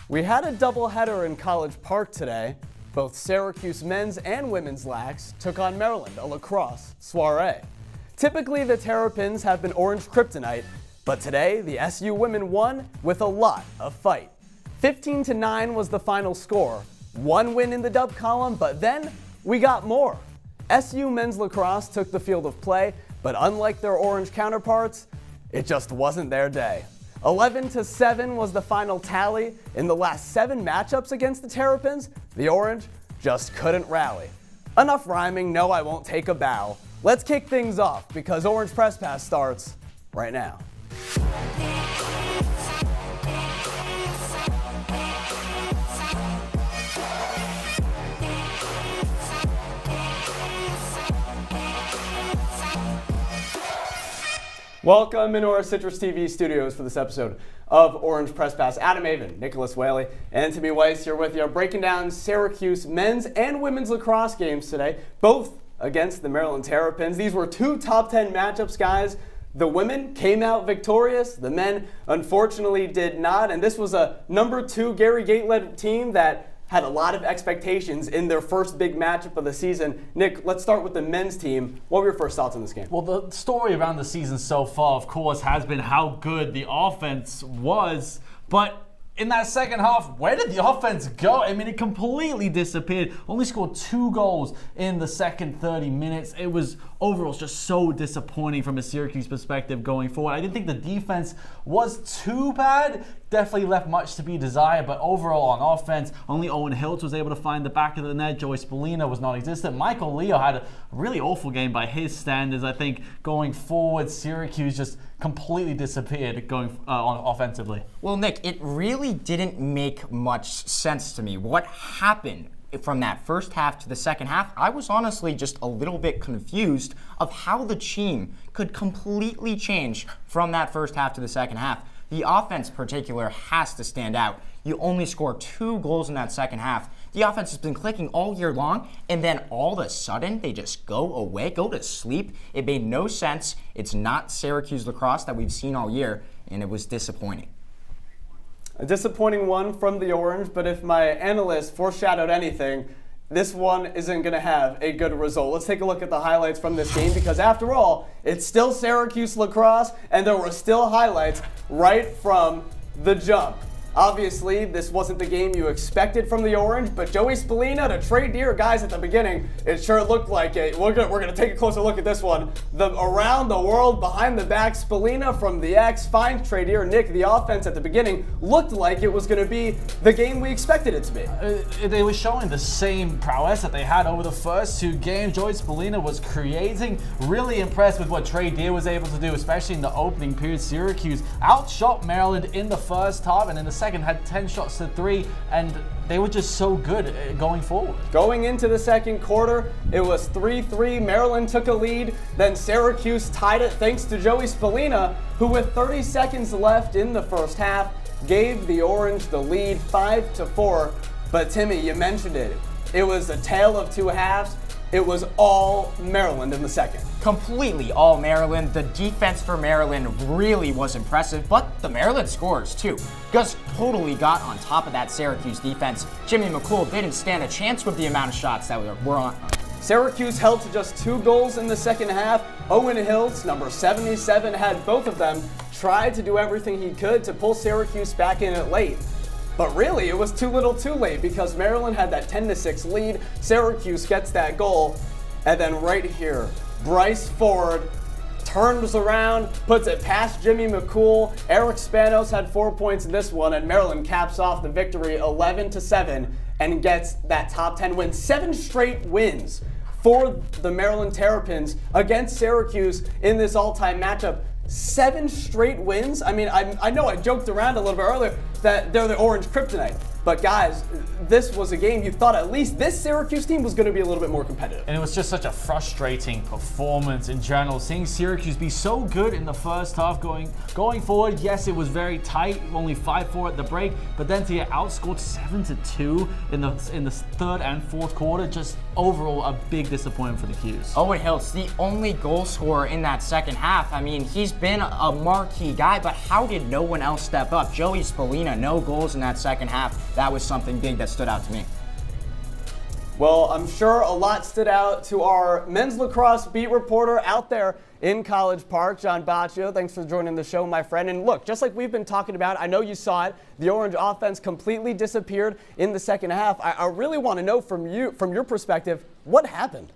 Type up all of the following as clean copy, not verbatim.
We had a doubleheader in College Park today. Both Syracuse men's and women's Lacs took on Maryland, a lacrosse soiree. Typically, the Terrapins have been orange kryptonite, but today the SU women won with a lot of fight. 15-9 was the final score. One win in the dub column, but then we got more. SU men's lacrosse took the field of play, but unlike their orange counterparts, it just wasn't their day. 11-7 was the final tally. In the last 7 matchups against the Terrapins, the Orange just couldn't rally. Enough rhyming, no, I won't take a bow. Let's kick things off because Orange Press Pass starts right now. Welcome into our CitrusTV studios for this episode of Orange Press Pass. Adam Avin, Nicholas Waley, and Timmy Weiss here with you, breaking down Syracuse men's and women's lacrosse games today, both against the Maryland Terrapins. These were 2 top 10 matchups, guys. The women came out victorious. The men, unfortunately, did not. And this was a number 2 Gary Gate-led team that had a lot of expectations in their first big matchup of the season. Nick, let's start with the men's team. What were your first thoughts on this game? Well, the story around the season so far, of course, has been how good the offense was. But in that second half, where did the offense go? I mean, it completely disappeared. Only scored 2 goals in the second 30 minutes. It was overall just so disappointing from a Syracuse perspective going forward. I didn't think the defense was too bad. Definitely left much to be desired, but overall on offense, only Owen Hiltz was able to find the back of the net. Joey Spallina was non-existent. Michael Leo had a really awful game by his standards. I think going forward, Syracuse just completely disappeared going on offensively. Well, Nick, it really didn't make much sense to me. What happened from that first half to the second half? I was honestly just a little bit confused of how the team could completely change from that first half to the second half. The offense in particular has to stand out. You only score 2 goals in that second half. The offense has been clicking all year long, and then all of a sudden, they just go away, go to sleep. It made no sense. It's not Syracuse lacrosse that we've seen all year, and it was disappointing. A disappointing one from the Orange, but if my analyst foreshadowed anything, this one isn't going to have a good result. Let's take a look at the highlights from this game because after all, it's still Syracuse lacrosse and there were still highlights right from the jump. Obviously, this wasn't the game you expected from the Orange, but Joey Spallina to trade dear guys at the beginning, it sure looked like it. We're gonna take a closer look at this one. The around the world, behind the back, Spallina from the X finds trade dear. Nick, the offense at the beginning looked like it was gonna be the game we expected it to be. They were showing the same prowess that they had over the first 2 games. Joey Spallina was creating. Really impressed with what Trey Deer was able to do, especially in the opening period. Syracuse outshot Maryland in the first half, and in the second had 10 shots to 3, and they were just so good going forward. Going into the second quarter, it was 3-3. Maryland took a lead, then Syracuse tied it thanks to Joey Spallina, who with 30 seconds left in the first half, gave the Orange the lead 5-4. But Timmy, you mentioned it. It was a tale of 2 halves. It was all Maryland in the second. Completely all Maryland. The defense for Maryland really was impressive, but the Maryland scores too. Gus totally got on top of that Syracuse defense. Jimmy McCool didn't stand a chance with the amount of shots that were on. Syracuse held to just 2 goals in the second half. Owen Hiltz, number 77, had both of them, tried to do everything he could to pull Syracuse back in it late. But really, it was too little too late because Maryland had that 10-6 lead. Syracuse gets that goal. And then right here, Bryce Ford turns around, puts it past Jimmy McCool. Eric Spanos had 4 points in this one, and Maryland caps off the victory 11-7 and gets that top 10 win. 7 straight wins for the Maryland Terrapins against Syracuse in this all-time matchup. 7 straight wins. I mean, I know I joked around a little bit earlier that they're the orange kryptonite. But guys, this was a game you thought at least this Syracuse team was going to be a little bit more competitive. And it was just such a frustrating performance in general. Seeing Syracuse be so good in the first half going forward, yes, it was very tight, only 5-4 at the break, but then to get outscored 7-2 in the third and fourth quarter, just overall a big disappointment for the Qs. Owen Hiltz, the only goal scorer in that second half. I mean, he's been a marquee guy, but how did no one else step up? Joey Spallina, no goals in that second half. That was something big that stood out to me. Well, I'm sure a lot stood out to our men's lacrosse beat reporter out there in College Park, John Boccio. Thanks for joining the show, my friend. And look, just like we've been talking about, I know you saw it, the Orange offense completely disappeared in the second half. I really want to know from your perspective, what happened?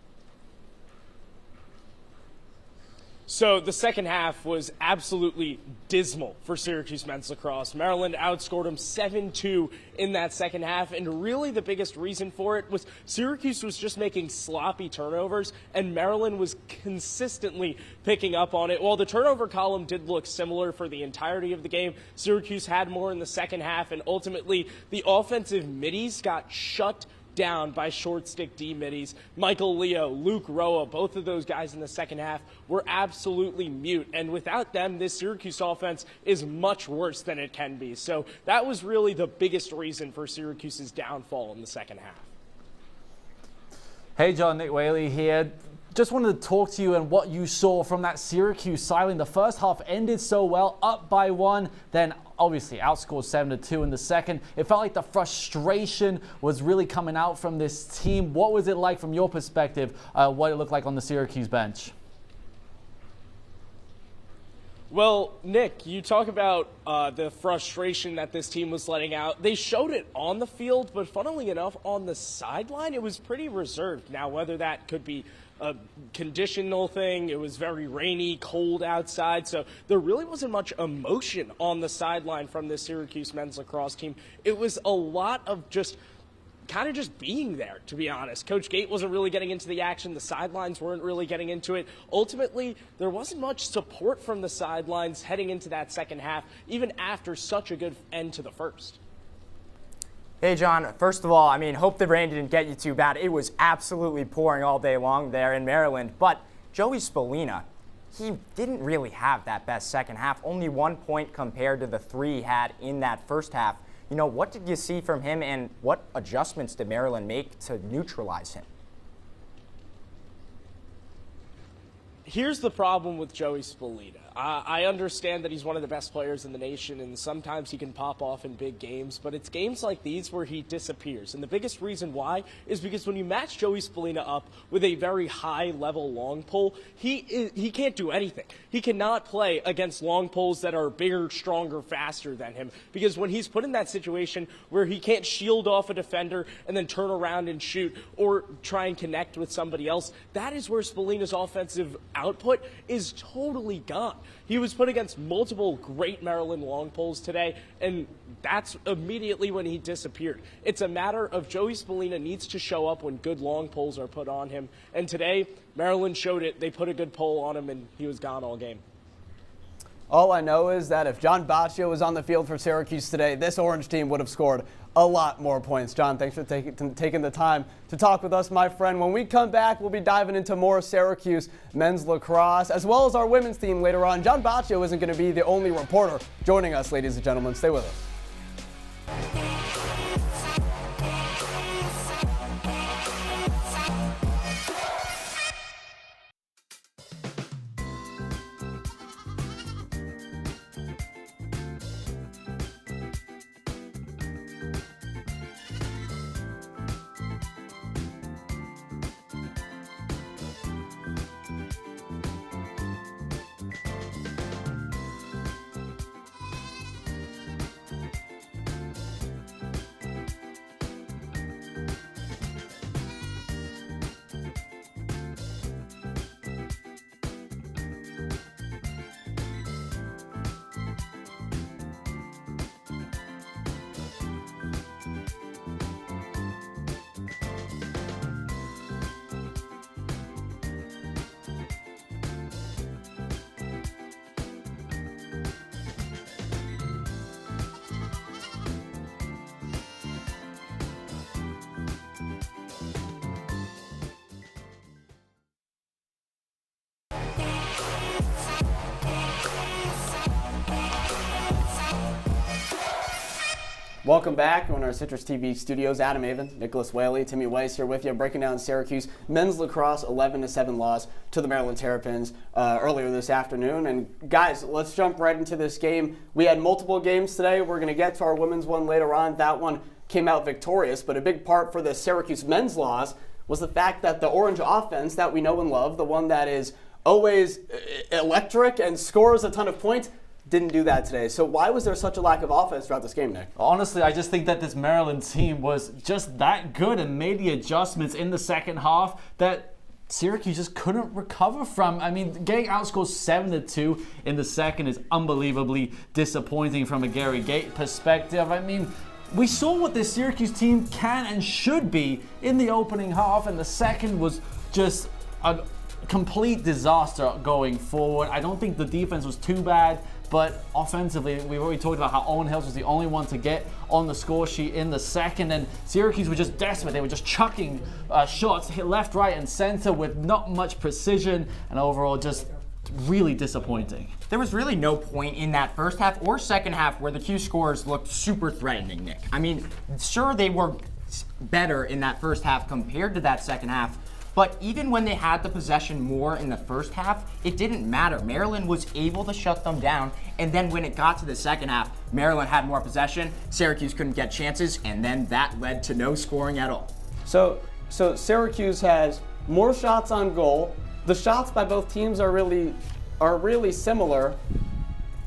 So the second half was absolutely dismal for Syracuse men's lacrosse. Maryland outscored them 7-2 in that second half, and really the biggest reason for it was Syracuse was just making sloppy turnovers, and Maryland was consistently picking up on it. While the turnover column did look similar for the entirety of the game, Syracuse had more in the second half, and ultimately the offensive middies got shut down by short stick D middies. Michael Leo, Luke Roa, both of those guys in the second half were absolutely mute. And without them, this Syracuse offense is much worse than it can be. So that was really the biggest reason for Syracuse's downfall in the second half. Hey John, Nick Waley here. Just wanted to talk to you and what you saw from that Syracuse sideline. The first half ended so well, up by 1, then obviously outscored 7-2 in the second. It felt like the frustration was really coming out from this team. What was it like from your perspective, what it looked like on the Syracuse bench? Well, Nick, you talk about the frustration that this team was letting out. They showed it on the field, but funnily enough, on the sideline, it was pretty reserved. Now, whether that could be a conditional thing, it was very rainy, cold outside, so there really wasn't much emotion on the sideline from this Syracuse men's lacrosse team. It was a lot of just being there, to be honest. Coach Gate wasn't really getting into the action. The sidelines weren't really getting into it. Ultimately, there wasn't much support from the sidelines heading into that second half, even after such a good end to the first. Hey, John, first of all, I mean, hope the rain didn't get you too bad. It was absolutely pouring all day long there in Maryland. But Joey Spallina, he didn't really have that best second half. Only 1 point compared to the 3 he had in that first half. You know, what did you see from him, and what adjustments did Maryland make to neutralize him? Here's the problem with Joey Spallina. I understand that he's one of the best players in the nation, and sometimes he can pop off in big games, but it's games like these where he disappears. And the biggest reason why is because when you match Joey Spallina up with a very high-level long pole, he can't do anything. He cannot play against long poles that are bigger, stronger, faster than him, because when he's put in that situation where he can't shield off a defender and then turn around and shoot or try and connect with somebody else, that is where Spallina's offensive output is totally gone. He was put against multiple great Maryland long poles today, and that's immediately when he disappeared. It's a matter of Joey Spallina needs to show up when good long poles are put on him, and today Maryland showed it. They put a good pole on him, and he was gone all game. All I know is that if John Boccio was on the field for Syracuse today, this Orange team would have scored a lot more points. John, thanks for taking the time to talk with us, my friend. When we come back, we'll be diving into more Syracuse men's lacrosse, as well as our women's team later on. John Boccio isn't going to be the only reporter joining us, ladies and gentlemen. Stay with us. Welcome back on our CitrusTV studios. Adam Avin, Nicholas Waley, Timmy Weiss here with you, breaking down Syracuse men's lacrosse 11-7 loss to the Maryland Terrapins earlier this afternoon. And guys, let's jump right into this game. We had multiple games today. We're going to get to our women's one later on. That one came out victorious, but a big part for the Syracuse men's loss was the fact that the Orange offense that we know and love, the one that is always electric and scores a ton of points, didn't do that today. So why was there such a lack of offense throughout this game, Nick? Honestly, I just think that this Maryland team was just that good and made the adjustments in the second half that Syracuse just couldn't recover from. I mean, getting outscored 7-2 in the second is unbelievably disappointing from a Gary Gate perspective. I mean, we saw what this Syracuse team can and should be in the opening half, and the second was just a complete disaster going forward. I don't think the defense was too bad, but offensively, we've already talked about how Owen Hills was the only one to get on the score sheet in the second, and Syracuse were just desperate. They were just chucking shots hit left, right, and center with not much precision, and overall just really disappointing. There was really no point in that first half or second half where the Q scores looked super threatening, Nick. I mean, sure, they were better in that first half compared to that second half, but even when they had the possession more in the first half, it didn't matter. Maryland was able to shut them down, and then when it got to the second half, Maryland had more possession, Syracuse couldn't get chances, and then that led to no scoring at all. So Syracuse has more shots on goal. The shots by both teams are really similar,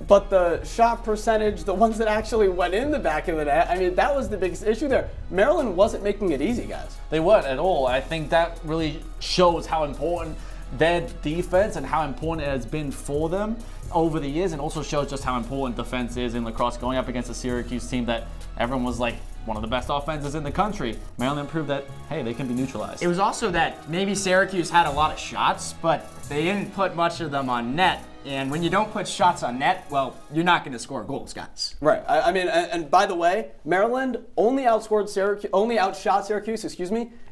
but the shot percentage, the ones that actually went in the back of the net, I mean, that was the biggest issue there. Maryland wasn't making it easy, guys. They weren't at all. I think that really shows how important their defense and how important it has been for them over the years, and also shows just how important defense is in lacrosse going up against a Syracuse team that everyone was like one of the best offenses in the country. Maryland proved that, hey, they can be neutralized. It was also that maybe Syracuse had a lot of shots, but they didn't put much of them on net. And when you don't put shots on net, well, you're not going to score goals, guys. Right. I mean, and by the way, Maryland only outshot Syracuse,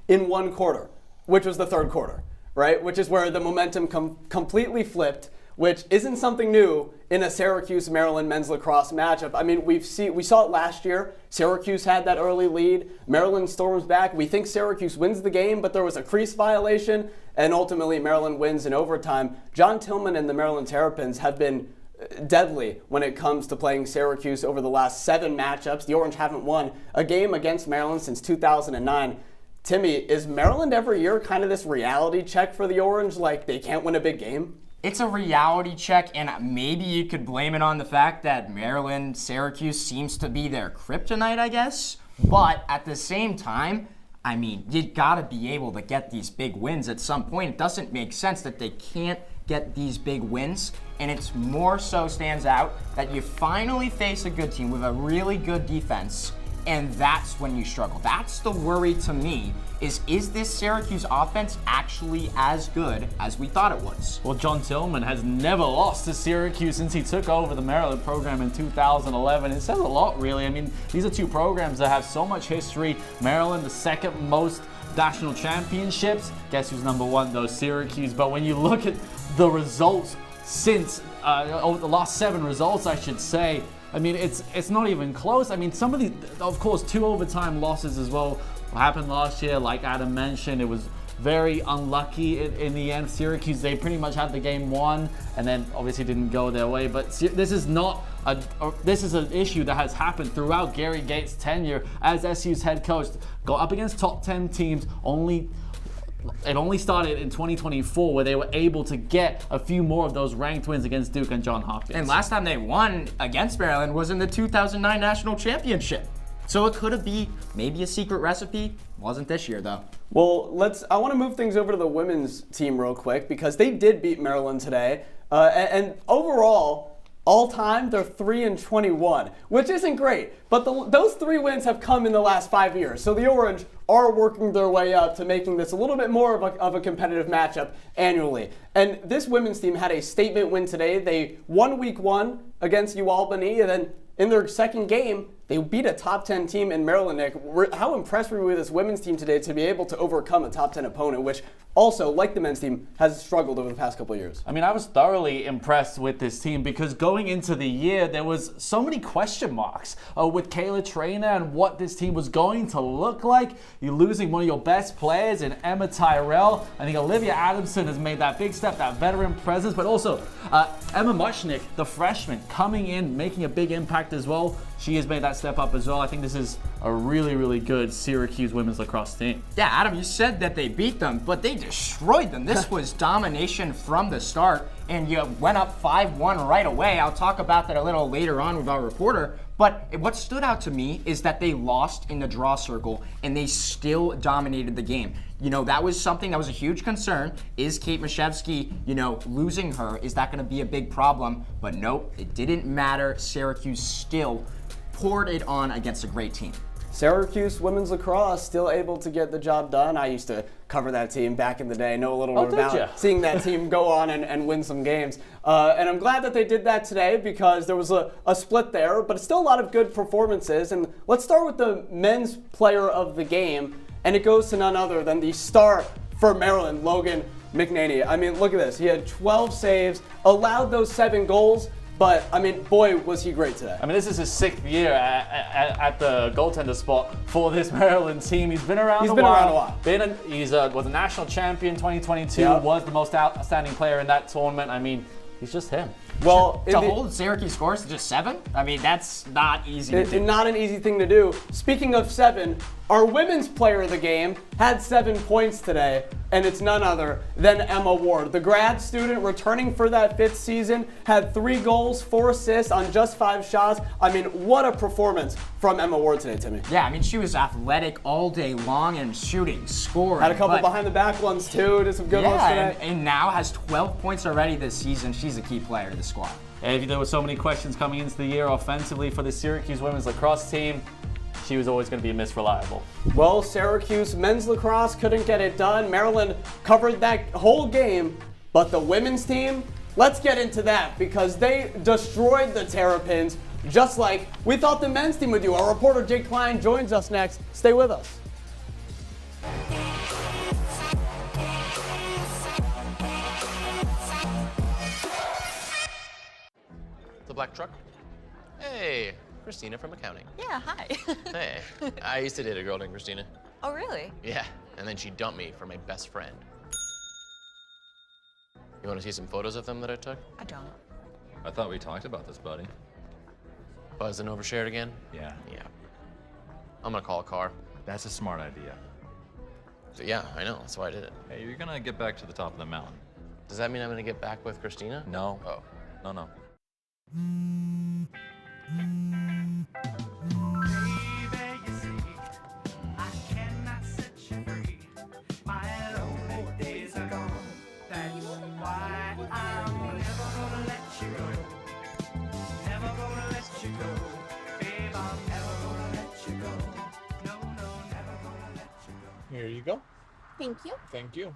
in one quarter, which was the third quarter, right? Which is where the momentum completely flipped, which isn't something new in a Syracuse-Maryland men's lacrosse matchup. I mean, we saw it last year. Syracuse had that early lead. Maryland storms back. We think Syracuse wins the game, but there was a crease violation, and ultimately Maryland wins in overtime. John Tillman and the Maryland Terrapins have been deadly when it comes to playing Syracuse over the last 7 matchups. The Orange haven't won a game against Maryland since 2009. Timmy, is Maryland every year kind of this reality check for the Orange, like they can't win a big game? It's a reality check, and maybe you could blame it on the fact that Maryland, Syracuse seems to be their kryptonite, I guess. But at the same time, I mean, you gotta be able to get these big wins at some point. It doesn't make sense that they can't get these big wins, and it's more so stands out that you finally face a good team with a really good defense, and that's when you struggle. That's the worry to me, is this Syracuse offense actually as good as we thought it was? Well, John Tillman has never lost to Syracuse since he took over the Maryland program in 2011. It says a lot, really. I mean, these are two programs that have so much history. Maryland, the second most national championships. Guess who's number one, though? Syracuse. But when you look at the results since, the last 7 results, I should say, I mean, it's not even close. I mean, some of these, of course, 2 overtime losses as well happened last year. Like Adam mentioned, it was very unlucky in the end. Syracuse, they pretty much had the game won, and then obviously didn't go their way. But this is an issue that has happened throughout Gary Gates' tenure as SU's head coach. Go up against top 10 teams. It only started in 2024 where they were able to get a few more of those ranked wins against Duke and Johns Hopkins. And last time they won against Maryland was in the 2009 National Championship. So it could have been maybe a secret recipe. Wasn't this year, though. Well, I want to move things over to the women's team real quick because they did beat Maryland today. And overall, all time, they're 3-21, which isn't great. But those 3 wins have come in the last 5 years. So the Orange are working their way up to making this a little bit more of a competitive matchup annually. And this women's team had a statement win today. They won week 1 against UAlbany, and then in their second game, They beat a top 10 team in Maryland, Nick. How impressed were you with this women's team today to be able to overcome a top 10 opponent, which also, like the men's team, has struggled over the past couple of years? I mean, I was thoroughly impressed with this team because going into the year, there was so many question marks with Kayla Trainer and what this team was going to look like. You're losing one of your best players in Emma Tyrell. I think Olivia Adamson has made that big step, that veteran presence, but also Emma Mushnick, the freshman, coming in, making a big impact as well. She has made that step up as well. I think this is a really, really good Syracuse women's lacrosse team. Yeah, Adam, you said that they beat them, but they destroyed them. This was domination from the start, and you went up 5-1 right away. I'll talk about that a little later on with our reporter. But what stood out to me is that they lost in the draw circle, and they still dominated the game. You know, that was something that was a huge concern. Is Kate Mashevsky, losing her? Is that going to be a big problem? But nope, it didn't matter. Syracuse still poured it on against a great team. Syracuse women's lacrosse still able to get the job done. I used to cover that team back in the day, know a little bit about seeing that team go on and win some games. And I'm glad that they did that today because there was a split there, but still a lot of good performances. And let's start with the men's player of the game, and it goes to none other than the star for Maryland, Logan McNaney. I mean, look at this. He had 12 saves, allowed those 7 goals. But, I mean, boy, was he great today. I mean, this is his 6th year at the goaltender spot for this Maryland team. He's been around a while. He was a national champion 2022, was the most outstanding player in that tournament. I mean, he's just him. Well, to hold Syracuse scores to just 7? I mean, that's not easy to do. Not an easy thing to do. Speaking of 7, our women's player of the game had 7 points today, and it's none other than Emma Ward. The grad student returning for that 5th season had 3 goals, 4 assists on just 5 shots. I mean, what a performance from Emma Ward today, Timmy. Yeah, I mean, she was athletic all day long and shooting, scoring. Had a couple behind the back ones too, did some good ones today. And now has 12 points already this season. She's a key player to the squad. And there were so many questions coming into the year offensively for the Syracuse women's lacrosse team. She was always going to be Miss Reliable. Well, Syracuse men's lacrosse couldn't get it done. Maryland covered that whole game, but the women's team, let's get into that because they destroyed the Terrapins just like we thought the men's team would do. Our reporter Jake Klein joins us next. Stay with us. The black truck? Hey, Christina from accounting. Yeah, hi. Hey, I used to date a girl named Christina. Oh, really? Yeah, and then she dumped me for my best friend. You want to see some photos of them that I took? I don't. I thought we talked about this, buddy. Buzz and overshared again? Yeah. Yeah. I'm gonna call a car. That's a smart idea. So, yeah, I know, that's why I did it. Hey, you're gonna get back to the top of the mountain. Does that mean I'm gonna get back with Christina? No. Oh. No. Here you go. Thank you. Thank you.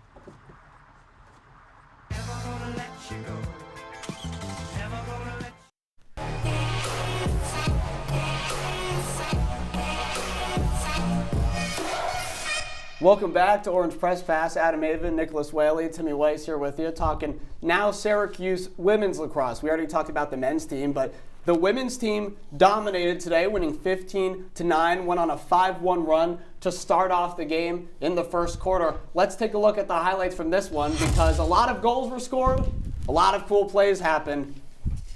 Welcome back to Orange Press Pass. Adam Avin, Nicholas Waley, Timmy Weiss here with you, talking now Syracuse women's lacrosse. We already talked about the men's team, but the women's team dominated today, winning 15-9, went on a 5-1 run to start off the game in the first quarter. Let's take a look at the highlights from this one because a lot of goals were scored, a lot of cool plays happened,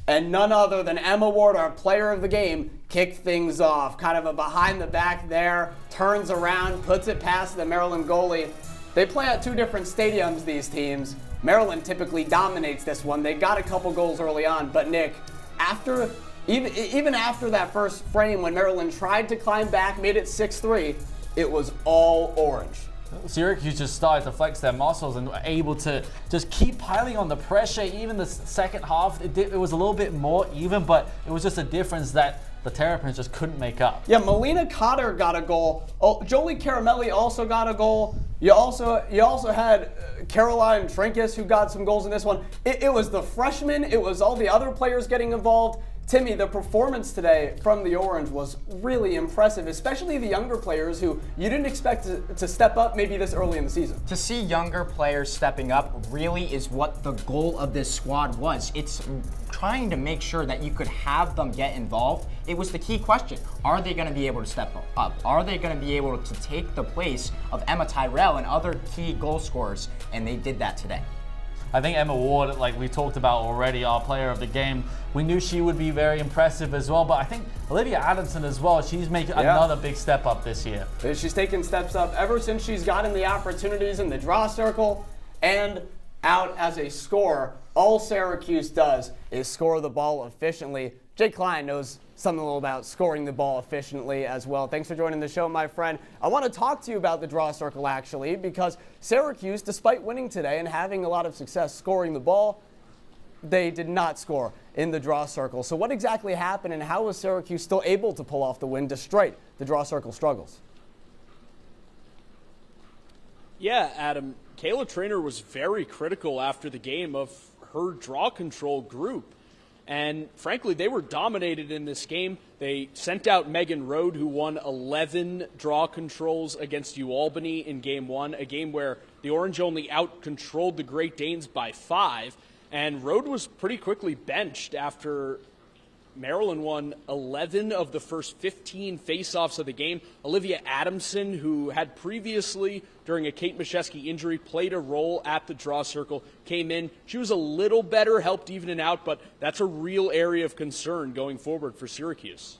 and none other than Emma Ward, our player of the game, kicked things off. Kind of a behind the back there, turns around, puts it past the Maryland goalie. They play at 2 different stadiums, these teams. Maryland typically dominates this one. They got a couple goals early on, but Nick, even after that first frame when Maryland tried to climb back, made it 6-3, it was all orange. Syracuse just started to flex their muscles and were able to just keep piling on the pressure. Even the second half, it was a little bit more even, but it was just a difference that the Terrapins just couldn't make up. Yeah, Melina Cotter got a goal. Oh, Jolie Caramelli also got a goal. You also had Caroline Trinkus who got some goals in this one. It was the freshmen. It was all the other players getting involved. Timmy, the performance today from the Orange was really impressive, especially the younger players who you didn't expect to step up maybe this early in the season. To see younger players stepping up really is what the goal of this squad was. It's trying to make sure that you could have them get involved. It was the key question. Are they going to be able to step up? Are they going to be able to take the place of Emma Tyrell and other key goal scorers? And they did that today. I think Emma Ward, like we talked about already, our player of the game, we knew she would be very impressive as well. But I think Olivia Adamson as well, she's making another big step up this year. She's taken steps up ever since she's gotten the opportunities in the draw circle and out as a scorer. All Syracuse does is score the ball efficiently. Jake Klein knows something a little about scoring the ball efficiently as well. Thanks for joining the show, my friend. I want to talk to you about the draw circle, actually, because Syracuse, despite winning today and having a lot of success scoring the ball, they did not score in the draw circle. So what exactly happened, and how was Syracuse still able to pull off the win despite the draw circle struggles? Yeah, Adam, Kayla Traynor was very critical after the game of her draw control group. And frankly, they were dominated in this game. They sent out Megan Rode, who won 11 draw controls against UAlbany in Game 1, a game where the Orange only out-controlled the Great Danes by 5. And Rode was pretty quickly benched after Maryland won 11 of the first 15 face-offs of the game. Olivia Adamson, who had previously, during a Kate Mashesky injury, played a role at the draw circle, came in. She was a little better, helped even it out, but that's a real area of concern going forward for Syracuse.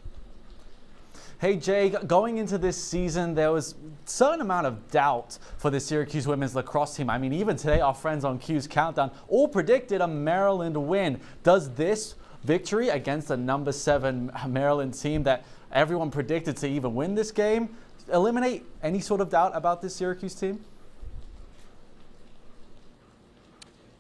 Hey, Jay, going into this season, there was a certain amount of doubt for the Syracuse women's lacrosse team. I mean, even today, our friends on Q's Countdown all predicted a Maryland win. Does this victory against a number 7 Maryland team that everyone predicted to even win this game eliminate any sort of doubt about this Syracuse team?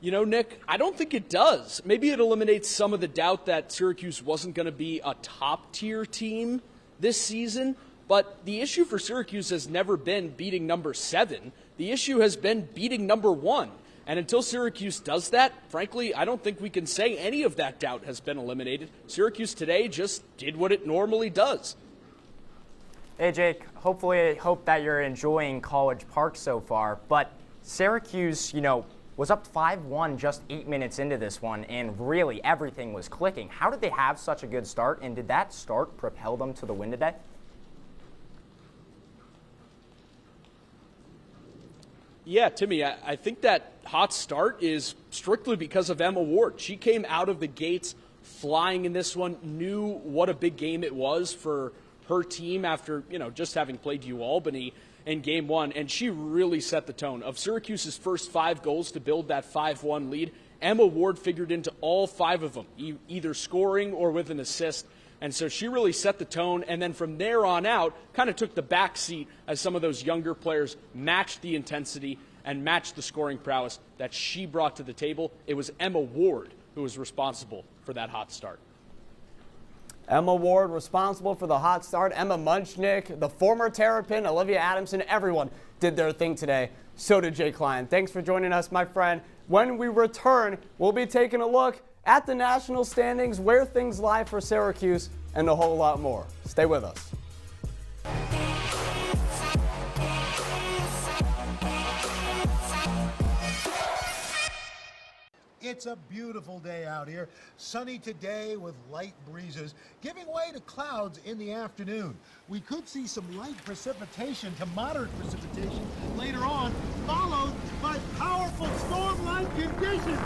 You know, Nick, I don't think it does. Maybe it eliminates some of the doubt that Syracuse wasn't going to be a top-tier team this season, but the issue for Syracuse has never been beating number 7. The issue has been beating number 1. And until Syracuse does that, frankly, I don't think we can say any of that doubt has been eliminated. Syracuse today just did what it normally does. Hey, Jake. Hopefully, I hope that you're enjoying College Park so far. But Syracuse, was up 5-1 just 8 minutes into this one, and really everything was clicking. How did they have such a good start, and did that start propel them to the win today? Yeah, Timmy, I think that hot start is strictly because of Emma Ward. She came out of the gates flying in this one, knew what a big game it was for her team after, just having played UAlbany in Game 1, and she really set the tone. Of Syracuse's first 5 goals to build that 5-1 lead, Emma Ward figured into all 5 of them, either scoring or with an assist. And so she really set the tone, and then from there on out, kind of took the back seat as some of those younger players matched the intensity and matched the scoring prowess that she brought to the table. It was Emma Ward who was responsible for that hot start. Emma Ward responsible for the hot start. Emma Munchnick, the former Terrapin, Olivia Adamson, everyone did their thing today. So did Jay Klein. Thanks for joining us, my friend. When we return, we'll be taking a look at the national standings, where things lie for Syracuse, and a whole lot more. Stay with us. It's a beautiful day out here. Sunny today with light breezes, giving way to clouds in the afternoon. We could see some light precipitation to moderate precipitation later on, followed by powerful storm-like conditions.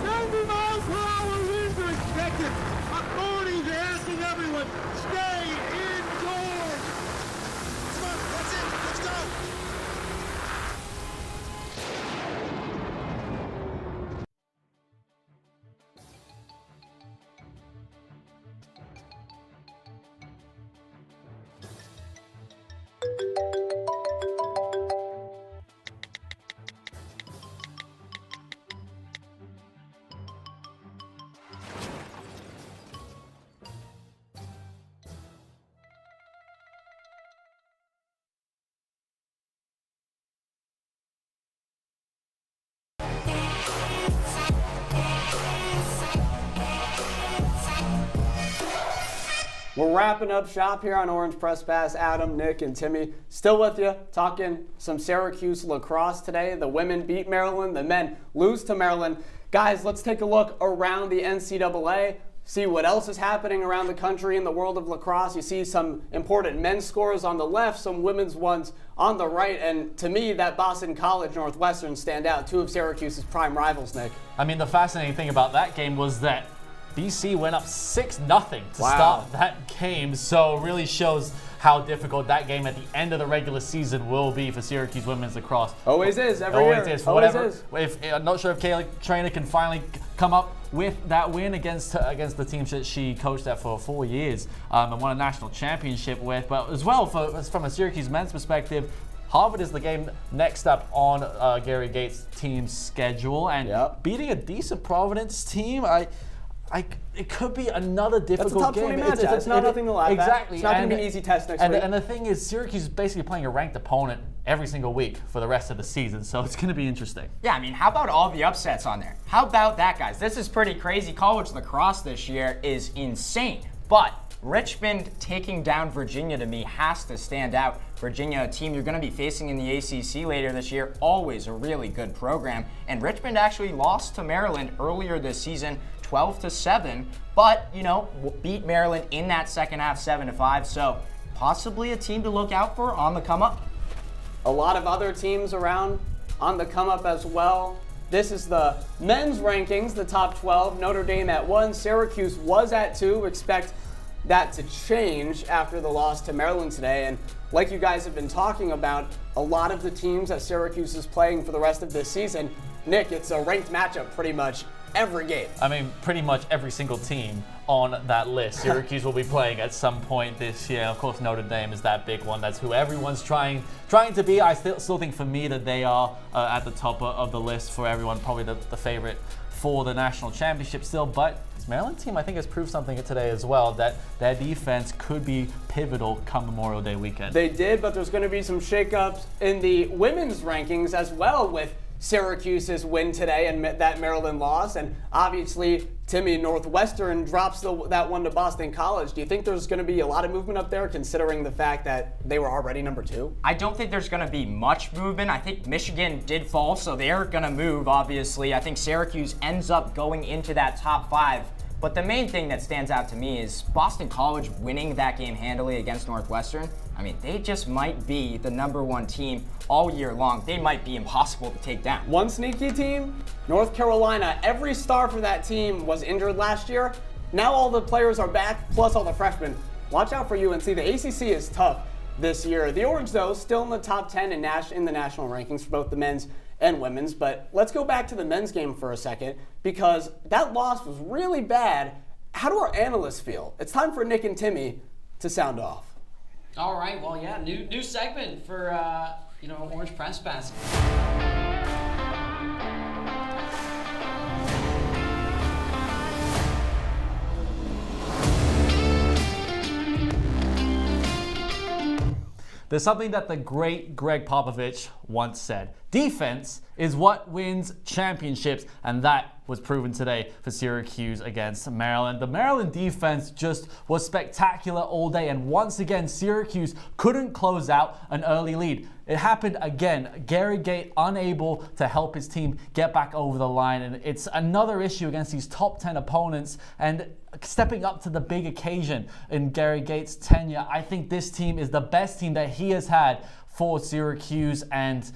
90 miles per hour winds are expected. Authorities are asking everyone, stay indoors. Come on, that's it. Let's go. We're wrapping up shop here on Orange Press Pass. Adam, Nick, and Timmy still with you, talking some Syracuse lacrosse today. The women beat Maryland. The men lose to Maryland. Guys, let's take a look around the NCAA, see what else is happening around the country in the world of lacrosse. You see some important men's scores on the left, some women's ones on the right, and to me, that Boston College Northwestern stand out, two of Syracuse's prime rivals, Nick. I mean, the fascinating thing about that game was that BC went up 6-0 to start that game, so it really shows how difficult that game at the end of the regular season will be for Syracuse women's lacrosse. Always is, every year. Always is. For whatever. I'm not sure if Kayla Trainer can finally come up with that win against the teams that she coached at for 4 years and won a national championship with. But as well, from a Syracuse men's perspective, Harvard is the game next up on Gary Gates' team's schedule, and beating a decent Providence team, it could be another difficult game. That's a top 20 matchup. It's not nothing to laugh at. Exactly. It's not going to be an easy test next week. And the thing is, Syracuse is basically playing a ranked opponent every single week for the rest of the season, so it's going to be interesting. Yeah, I mean, how about all the upsets on there? How about that, guys? This is pretty crazy. College lacrosse this year is insane, but Richmond taking down Virginia, to me, has to stand out. Virginia, a team you're going to be facing in the ACC later this year, always a really good program. And Richmond actually lost to Maryland earlier this season, 12-7, but, beat Maryland in that second half, 7-5. So possibly a team to look out for on the come up. A lot of other teams around on the come up as well. This is the men's rankings, the top 12. Notre Dame at 1, Syracuse was at 2. Expect that to change after the loss to Maryland today. And like you guys have been talking about, a lot of the teams that Syracuse is playing for the rest of this season, Nick, it's a ranked matchup pretty much every game. I mean, pretty much every single team on that list Syracuse will be playing at some point this year. Of course, Notre Dame is that big one. That's who everyone's trying to be. I still think for me that they are at the top of the list for everyone, probably the favorite for the national championship still. But this Maryland team, I think, has proved something today as well, that their defense could be pivotal come Memorial Day weekend. They did, but there's going to be some shakeups in the women's rankings as well, with Syracuse's win today and that Maryland loss, and obviously Timmy, Northwestern drops that one to Boston College. Do you think there's going to be a lot of movement up there, considering the fact that they were already number 2? I don't think there's going to be much movement. I think Michigan did fall, so they're going to move, obviously. I think Syracuse ends up going into that top 5. But the main thing that stands out to me is Boston College winning that game handily against Northwestern. I mean, they just might be the number 1 team all year long. They might be impossible to take down. One sneaky team, North Carolina. Every star for that team was injured last year. Now all the players are back, plus all the freshmen. Watch out for UNC. The ACC is tough this year. The Orange, though, still in the top 10 in the national rankings for both the men's and women's. But let's go back to the men's game for a second, because that loss was really bad. How do our analysts feel? It's time for Nick and Timmy to sound off. All right, well, yeah, new segment for Orange Press Pass. There's something that the great Greg Popovich once said. Defense is what wins championships, and that was proven today for Syracuse against Maryland. The Maryland defense just was spectacular all day, and once again, Syracuse couldn't close out an early lead. It happened again. Gary Gate unable to help his team get back over the line, and it's another issue against these top 10 opponents, and stepping up to the big occasion in Gary Gates' tenure. I think this team is the best team that he has had for Syracuse, and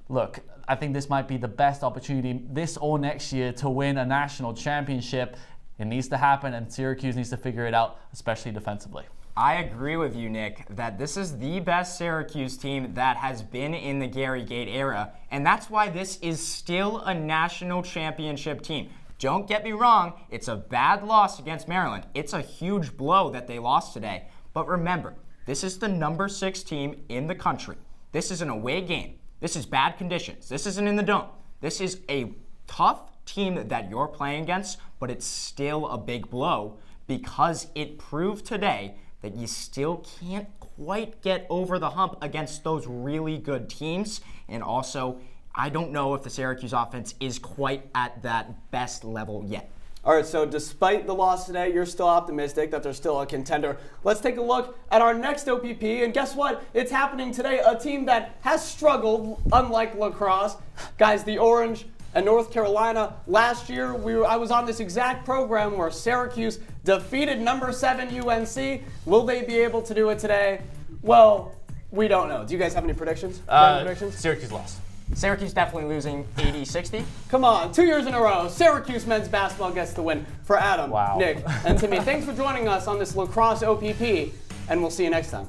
look, I think this might be the best opportunity this or next year to win a national championship. It needs to happen, and Syracuse needs to figure it out, especially defensively. I agree with you, Nick, that this is the best Syracuse team that has been in the Gary Gate era, and that's why this is still a national championship team. Don't get me wrong, it's a bad loss against Maryland. It's a huge blow that they lost today. But remember, this is the number 6 team in the country. This is an away game. This is bad conditions. This isn't in the dome. This is a tough team that you're playing against, but it's still a big blow because it proved today that you still can't quite get over the hump against those really good teams. And also, I don't know if the Syracuse offense is quite at that best level yet. All right, so despite the loss today, you're still optimistic that they're still a contender. Let's take a look at our next OPP, and guess what? It's happening today. A team that has struggled, unlike Lacrosse. Guys, the Orange and North Carolina. Last year, I was on this exact program where Syracuse defeated number 7 UNC. Will they be able to do it today? Well, we don't know. Do you guys have any predictions? Syracuse lost. Syracuse definitely losing 80-60. Come on, 2 years in a row, Syracuse men's basketball gets the win. For Adam, Wow. Nick, and Timmy, thanks for joining us on this Lacrosse OPP, and we'll see you next time.